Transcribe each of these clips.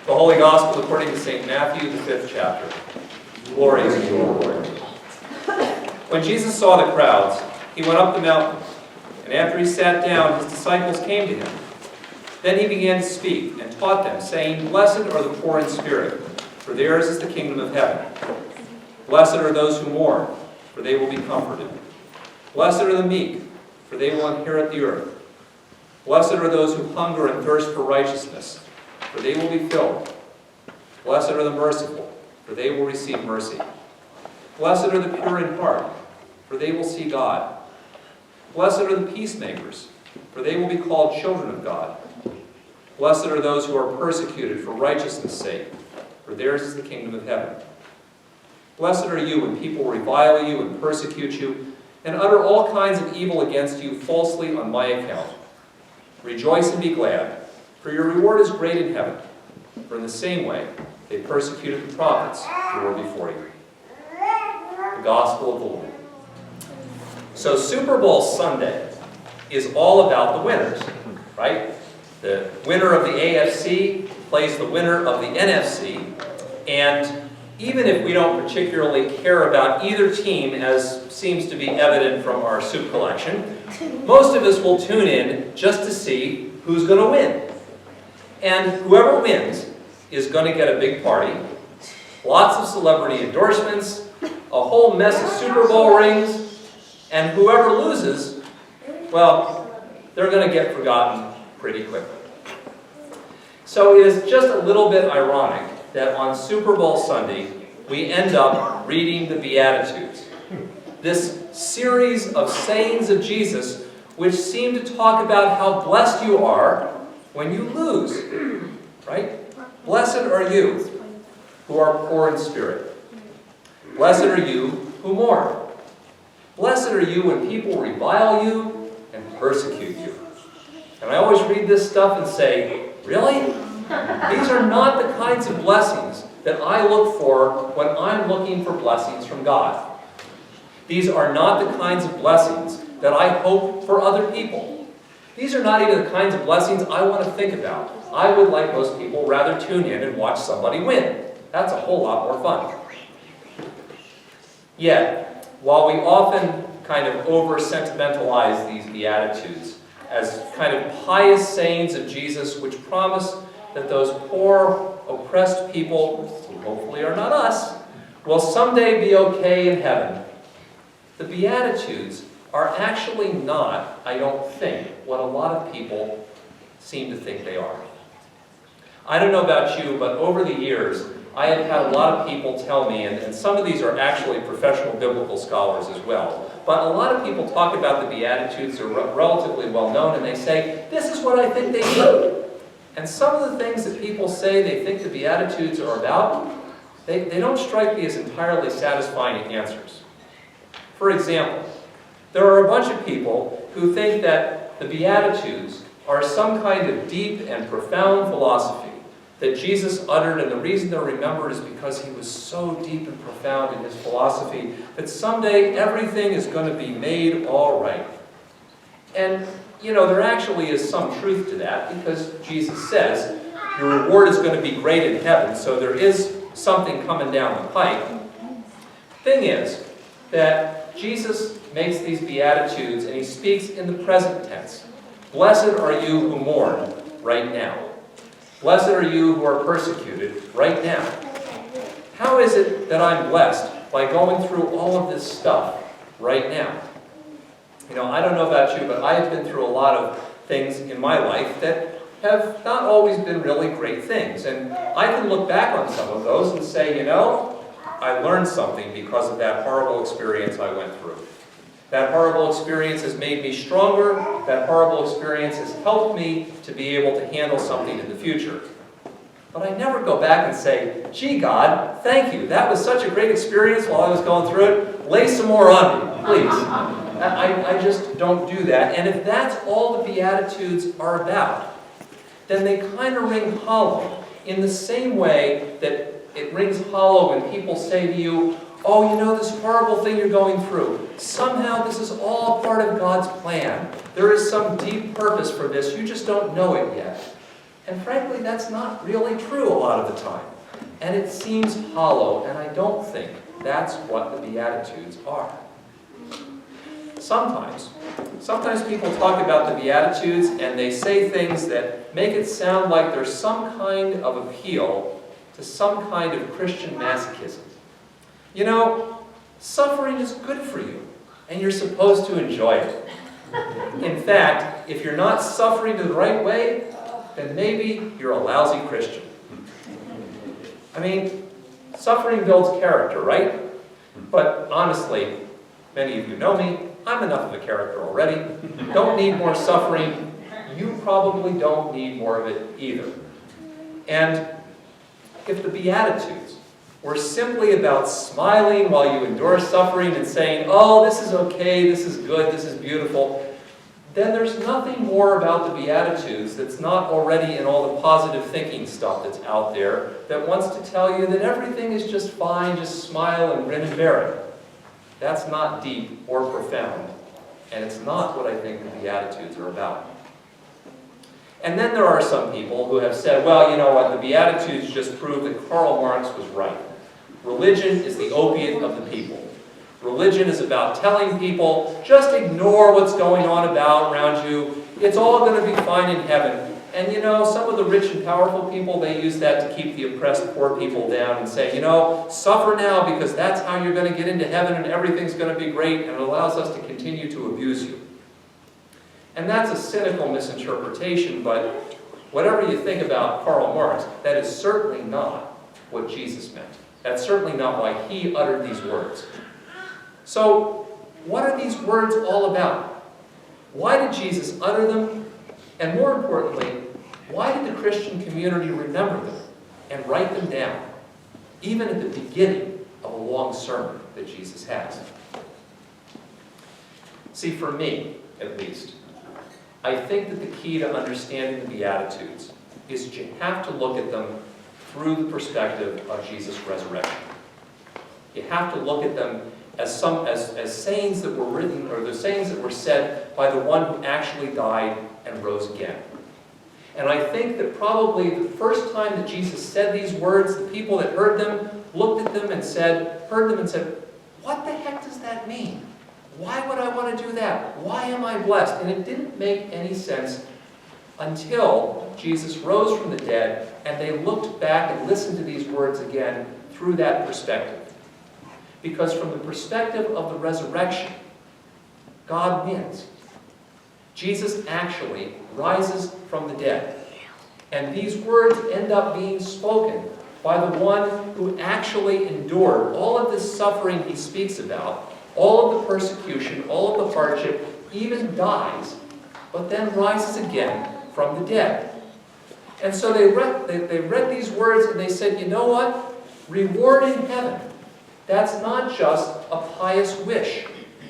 The Holy Gospel according to St. Matthew, the 5th chapter. Glory to you, O Lord. When Jesus saw the crowds, he went up the mountain, and after he sat down, his disciples came to him. Then he began to speak and taught them, saying, "Blessed are the poor in spirit, for theirs is the kingdom of heaven. Blessed are those who mourn, for they will be comforted. Blessed are the meek, for they will inherit the earth. Blessed are those who hunger and thirst for righteousness, for they will be filled. Blessed are the merciful, for they will receive mercy. Blessed are the pure in heart, for they will see God. Blessed are the peacemakers, for they will be called children of God. Blessed are those who are persecuted for righteousness' sake, for theirs is the kingdom of heaven. Blessed are you when people revile you and persecute you, and utter all kinds of evil against you falsely on my account. Rejoice and be glad, for your reward is great in heaven. For in the same way they persecuted the prophets who were before you." The Gospel of the Lord. So Super Bowl Sunday is all about the winners, right? The winner of the AFC plays the winner of the NFC, and even if we don't particularly care about either team, as seems to be evident from our soup collection, most of us will tune in just to see who's going to win. And whoever wins is going to get a big party, lots of celebrity endorsements, a whole mess of Super Bowl rings, and whoever loses, well, they're going to get forgotten pretty quickly. So it is just a little bit ironic that on Super Bowl Sunday, we end up reading the Beatitudes, this series of sayings of Jesus which seem to talk about how blessed you are when you lose, right? Blessed are you who are poor in spirit. Blessed are you who mourn. Blessed are you when people revile you and persecute you. And I always read this stuff and say, really? These are not the kinds of blessings that I look for when I'm looking for blessings from God. These are not the kinds of blessings that I hope for other people. These are not even the kinds of blessings I want to think about. I would, like most people, rather tune in and watch somebody win. That's a whole lot more fun. Yet, while we often kind of over-sentimentalize these Beatitudes as kind of pious sayings of Jesus which promise that those poor, oppressed people, who hopefully are not us, will someday be okay in heaven, the Beatitudes are actually not, I don't think, what a lot of people seem to think they are. I don't know about you, but over the years, I have had a lot of people tell me, and some of these are actually professional biblical scholars as well, but a lot of people talk about the Beatitudes, they're relatively well known, and they say, this is what I think they mean. And some of the things that people say they think the Beatitudes are about, they don't strike me as entirely satisfying answers. For example, there are a bunch of people who think that the Beatitudes are some kind of deep and profound philosophy that Jesus uttered, and the reason they're remembered is because he was so deep and profound in his philosophy that someday everything is going to be made all right. And, you know, there actually is some truth to that, because Jesus says your reward is going to be great in heaven, so there is something coming down the pike. Thing is that Jesus makes these Beatitudes, and he speaks in the present tense. Blessed are you who mourn right now. Blessed are you who are persecuted right now. How is it that I'm blessed by going through all of this stuff right now? You know, I don't know about you, but I have been through a lot of things in my life that have not always been really great things. And I can look back on some of those and say, you know, I learned something because of that horrible experience I went through. That horrible experience has made me stronger. That horrible experience has helped me to be able to handle something in the future. But I never go back and say, gee, God, thank you. That was such a great experience while I was going through it. Lay some more on me, please. I just don't do that. And if that's all the Beatitudes are about, then they kind of ring hollow in the same way that it rings hollow when people say to you, oh, you know, this horrible thing you're going through, somehow this is all part of God's plan. There is some deep purpose for this. You just don't know it yet. And frankly, that's not really true a lot of the time. And it seems hollow, and I don't think that's what the Beatitudes are. Sometimes people talk about the Beatitudes and they say things that make it sound like there's some kind of appeal to some kind of Christian masochism. You know, suffering is good for you, and you're supposed to enjoy it. In fact, if you're not suffering the right way, then maybe you're a lousy Christian. I mean, suffering builds character, right? But honestly, many of you know me, I'm enough of a character already. Don't need more suffering. You probably don't need more of it either. And if the Beatitudes were simply about smiling while you endure suffering and saying, oh, this is okay, this is good, this is beautiful, then there's nothing more about the Beatitudes that's not already in all the positive thinking stuff that's out there that wants to tell you that everything is just fine, just smile and grin and bear it. That's not deep or profound, and it's not what I think the Beatitudes are about. And then there are some people who have said, well, you know what, the Beatitudes just prove that Karl Marx was right. Religion is the opiate of the people. Religion is about telling people, just ignore what's going on around you. It's all going to be fine in heaven. And you know, some of the rich and powerful people, they use that to keep the oppressed poor people down and say, you know, suffer now because that's how you're going to get into heaven and everything's going to be great, and it allows us to continue to abuse you. And that's a cynical misinterpretation, but whatever you think about Karl Marx, that is certainly not what Jesus meant. That's certainly not why he uttered these words. So, what are these words all about? Why did Jesus utter them? And more importantly, why did the Christian community remember them and write them down, even at the beginning of a long sermon that Jesus has? See, for me, at least, I think that the key to understanding the Beatitudes is that you have to look at them through the perspective of Jesus' resurrection. You have to look at them as sayings that were written, or the sayings that were said by the one who actually died and rose again. And I think that probably the first time that Jesus said these words, the people that heard them looked at them and heard them and said, what the heck does that mean? Why would I want to do that? Why am I blessed? And it didn't make any sense until Jesus rose from the dead and they looked back and listened to these words again through that perspective. Because from the perspective of the resurrection, God wins. Jesus actually rises from the dead. And these words end up being spoken by the one who actually endured all of this suffering he speaks about, all of the persecution, all of the hardship, even dies, but then rises again from the dead. And so they read these words and they said, you know what? Reward in heaven. That's not just a pious wish.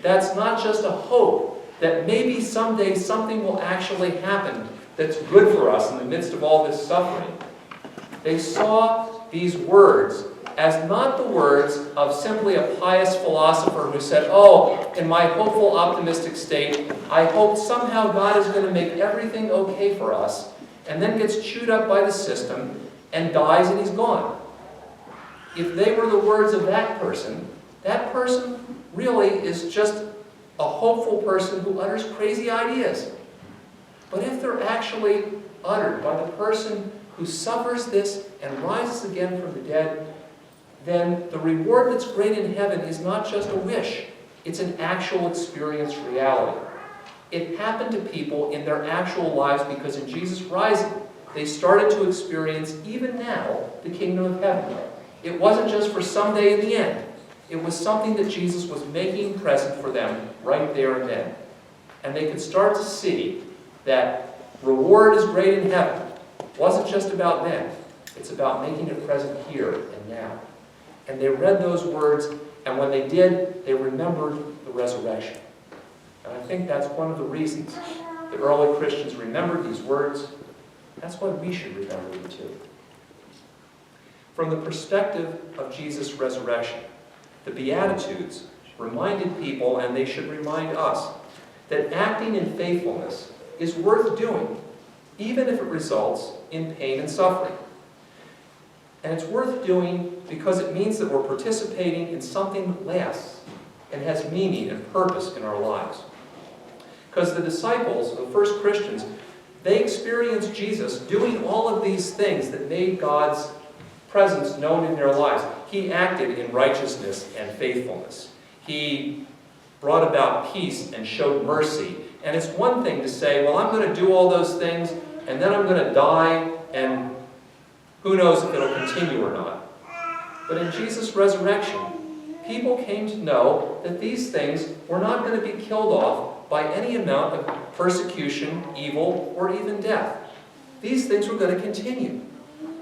That's not just a hope that maybe someday something will actually happen that's good for us in the midst of all this suffering. They saw these words as not the words of simply a pious philosopher who said, oh, in my hopeful, optimistic state, I hope somehow God is going to make everything okay for us, and then gets chewed up by the system and dies and he's gone. If they were the words of that person really is just a hopeful person who utters crazy ideas. But if they're actually uttered by the person who suffers this and rises again from the dead, then the reward that's great in heaven is not just a wish. It's an actual experienced reality. It happened to people in their actual lives because in Jesus' rising, they started to experience, even now, the kingdom of heaven. It wasn't just for someday in the end. It was something that Jesus was making present for them right there and then. And they could start to see that reward is great in heaven. It wasn't just about then. It's about making it present here and now. And they read those words, and when they did, they remembered the resurrection. And I think that's one of the reasons the early Christians remembered these words. That's why we should remember them too. From the perspective of Jesus' resurrection, the Beatitudes reminded people, and they should remind us, that acting in faithfulness is worth doing, even if it results in pain and suffering. And it's worth doing because it means that we're participating in something that lasts and has meaning and purpose in our lives. Because the disciples, the first Christians, they experienced Jesus doing all of these things that made God's presence known in their lives. He acted in righteousness and faithfulness. He brought about peace and showed mercy. And it's one thing to say, well, I'm going to do all those things, and then I'm going to die, and who knows if it'll continue or not. But in Jesus' resurrection, people came to know that these things were not going to be killed off by any amount of persecution, evil, or even death. These things were going to continue.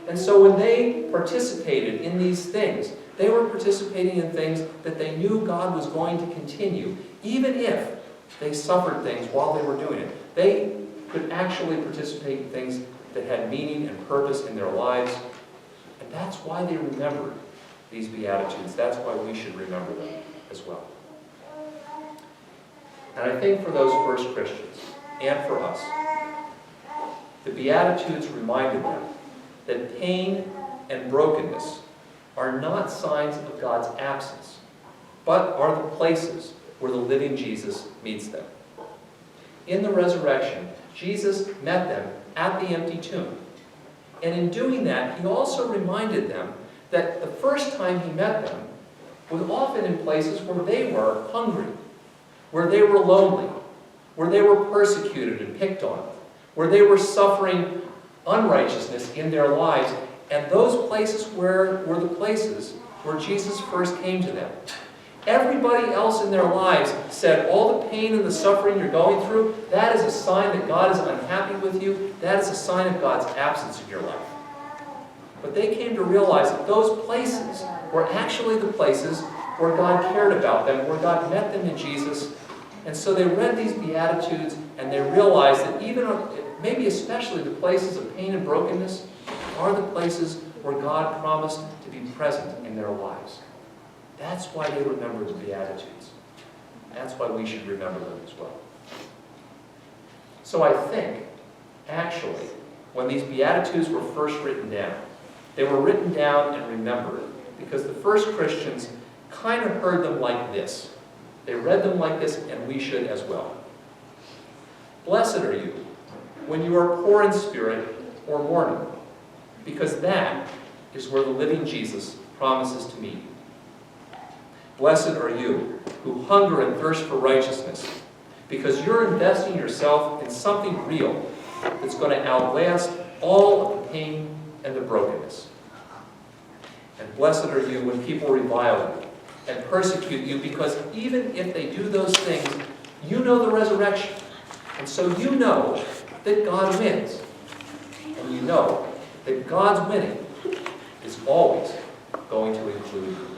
And so when they participated in these things, they were participating in things that they knew God was going to continue, even if they suffered things while they were doing it. They could actually participate in things that had meaning and purpose in their lives. And that's why they remembered these Beatitudes. That's why we should remember them as well. And I think for those first Christians, and for us, the Beatitudes reminded them that pain and brokenness are not signs of God's absence, but are the places where the living Jesus meets them. In the resurrection, Jesus met them at the empty tomb. And in doing that, he also reminded them that the first time he met them was often in places where they were hungry, where they were lonely, where they were persecuted and picked on, where they were suffering unrighteousness in their lives. And those places were the places where Jesus first came to them. Everybody else in their lives said, all the pain and the suffering you're going through, that is a sign that God is unhappy with you. That is a sign of God's absence in your life. But they came to realize that those places were actually the places where God cared about them, where God met them in Jesus. And so they read these Beatitudes and they realized that even, maybe especially the places of pain and brokenness, are the places where God promised to be present in their lives. That's why they remember the Beatitudes. That's why we should remember them as well. So I think, actually, when these Beatitudes were first written down, they were written down and remembered because the first Christians kind of heard them like this. They read them like this, and we should as well. Blessed are you when you are poor in spirit or mourning, because that is where the living Jesus promises to meet you. Blessed are you who hunger and thirst for righteousness, because you're investing yourself in something real that's going to outlast all of the pain and the brokenness. And blessed are you when people revile you and persecute you, because even if they do those things, you know the resurrection. And so you know that God wins. And you know that God's winning is always going to include you.